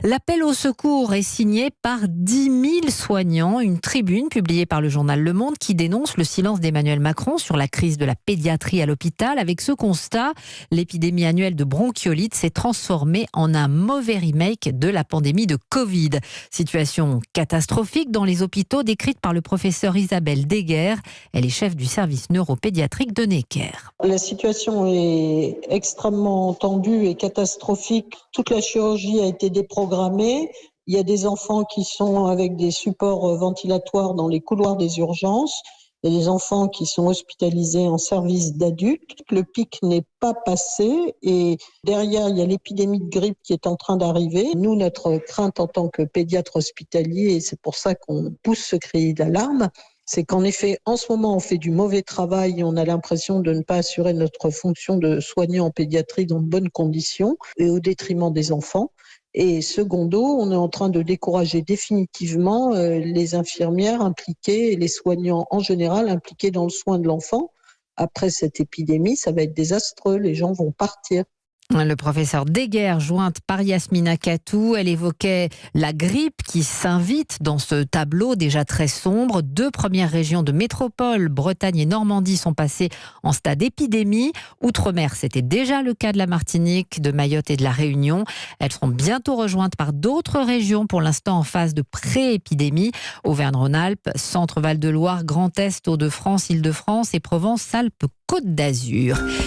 L'appel au secours est signé par 10 000 soignants. Une tribune publiée par le journal Le Monde qui dénonce le silence d'Emmanuel Macron sur la crise de la pédiatrie à l'hôpital. Avec ce constat, l'épidémie annuelle de bronchiolite s'est transformée en un mauvais remake de la pandémie de Covid. Situation catastrophique dans les hôpitaux décrite par le professeur Isabelle Deguerre. Elle est chef du service neuropédiatrique de Necker. La situation est extrêmement tendue et catastrophique. Toute la chirurgie a été déprogrammée. Il y a des enfants qui sont avec des supports ventilatoires dans les couloirs des urgences. Il y a des enfants qui sont hospitalisés en service d'adultes. Le pic n'est pas passé et derrière, il y a l'épidémie de grippe qui est en train d'arriver. Nous, notre crainte en tant que pédiatre hospitalier, et c'est pour ça qu'on pousse ce cri d'alarme, c'est qu'en effet, en ce moment, on fait du mauvais travail et on a l'impression de ne pas assurer notre fonction de soignant en pédiatrie dans de bonnes conditions et au détriment des enfants. Et secondo, on est en train de décourager définitivement les infirmières impliquées et les soignants en général impliqués dans le soin de l'enfant. Après cette épidémie, ça va être désastreux, les gens vont partir. Le professeur Deguerre, jointe par Yasmina Katou, elle évoquait la grippe qui s'invite dans ce tableau déjà très sombre. 2 premières régions de métropole, Bretagne et Normandie, sont passées en stade épidémie. Outre-mer, c'était déjà le cas de la Martinique, de Mayotte et de la Réunion. Elles seront bientôt rejointes par d'autres régions, pour l'instant en phase de pré-épidémie. Auvergne-Rhône-Alpes, Centre-Val de Loire, Grand Est, Hauts-de-France, Île-de-France et Provence-Alpes-Côte d'Azur.